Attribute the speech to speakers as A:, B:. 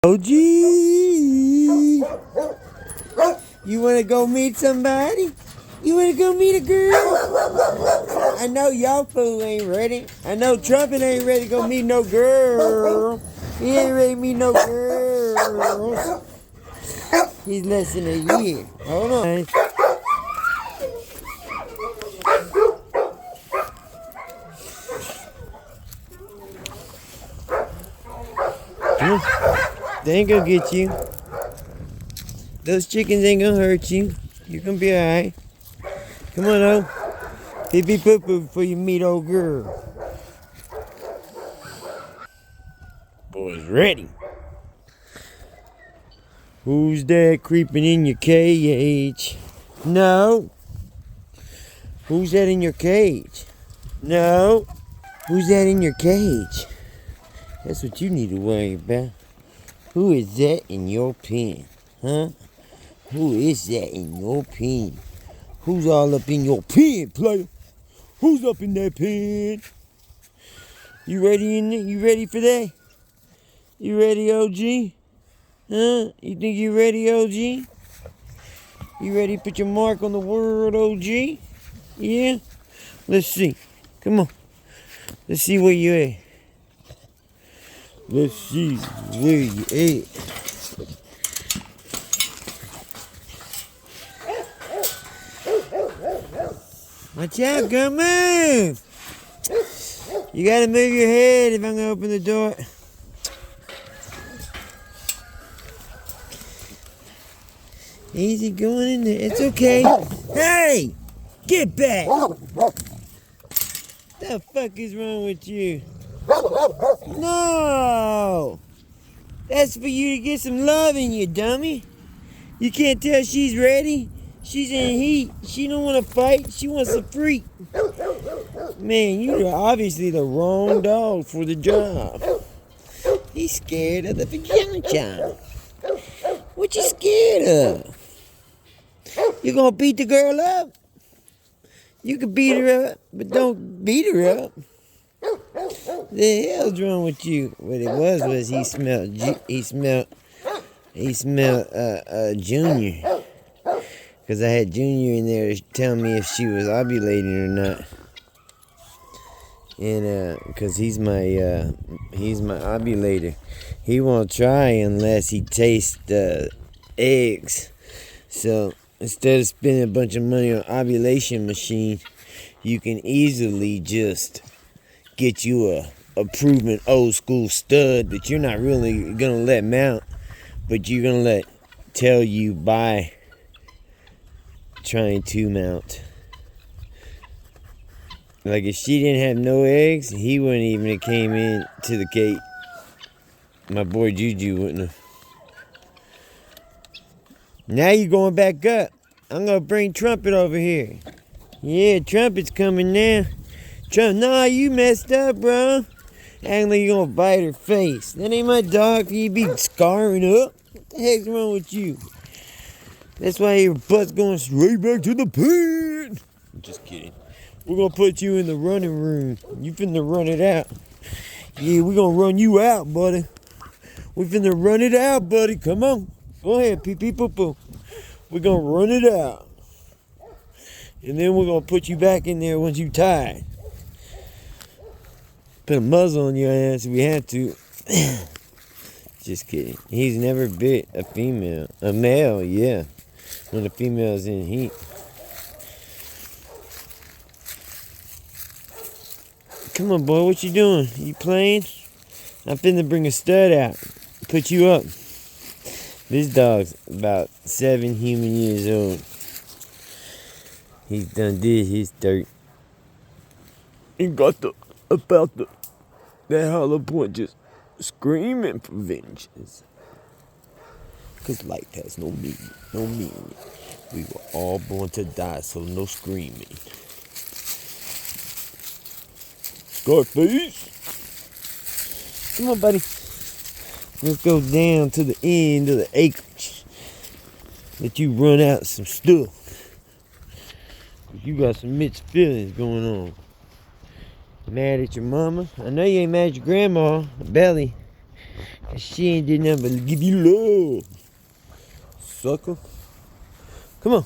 A: OG, you wanna go meet somebody? You wanna go meet a girl? I know y'all fool ain't ready. I know Trumpet ain't ready to go meet no girl. He ain't ready to meet no girls. He's less than a year. Hold on. They ain't gonna get you. Those chickens ain't gonna hurt you. You gonna be alright. Come on, though. Pee pee poo poo before you meet old girl. Boys ready. Who's that creeping in your cage? No. Who's that in your cage? No. Who's that in your cage? That's what you need to worry about. Who is that in your pen? Huh? Who is that in your pen? Who's all up in your pen, player? Who's up in that pen? You ready in there? You ready for that? You ready, OG? Huh? You think you ready, OG? You ready to put your mark on the world, OG? Yeah? Let's see. Come on. Let's see where you at. Let's see where you at. Watch out, girl, move! You gotta move your head if I'm gonna open the door. Easy going in there. It's okay. Hey! Get back! The fuck is wrong with you? No! That's for you to get some love in you, dummy. You can't tell she's ready? She's in heat. She don't want to fight. She wants a freak. Man, you're obviously the wrong dog for the job. He's scared of the vagina job. What you scared of? You gonna beat the girl up? You can beat her up, but don't beat her up. The hell's wrong with you? What it was he smelled Junior. Because I had Junior in there to tell me if she was ovulating or not. And because he's my ovulator. He won't try unless he tastes the eggs. So instead of spending a bunch of money on ovulation machine, you can easily just get you a proven old school stud that you're not really gonna let mount, but you're gonna let tell you by trying to mount. Like if she didn't have no eggs, he wouldn't even have came in to the gate. My boy Juju wouldn't have. Now you're going back up. I'm gonna bring Trumpet over here. Yeah, Trumpet's coming now. Nah, you messed up, bro. Acting like you're gonna bite her face. That ain't my dog for you to be scarring up. What the heck's wrong with you? That's why your butt's going straight back to the pen. Just kidding. We're gonna put you in the running room. You finna run it out. Yeah, we're gonna run you out, buddy. We finna run it out, buddy. Come on. Go ahead, pee pee poo poo. We're gonna run it out. And then we're gonna put you back in there once you tired. Put a muzzle on your ass if we had to. Just kidding. He's never bit a female. A male, yeah. When the female's in heat. Come on, boy. What you doing? You playing? I'm finna bring a stud out. Put you up. This dog's about 7 human years old. He's done did his dirt. He got that hollow point just screaming for vengeance. Cause life has no meaning, no meaning. We were all born to die, so no screaming. Scarface! Come on, buddy. Let's go down to the end of the acreage. Let you run out some stuff. You got some mixed feelings going on. Mad at your mama? I know you ain't mad at your grandma, Belly. 'Cause she ain't did nothing but give you love. Sucker. Come on.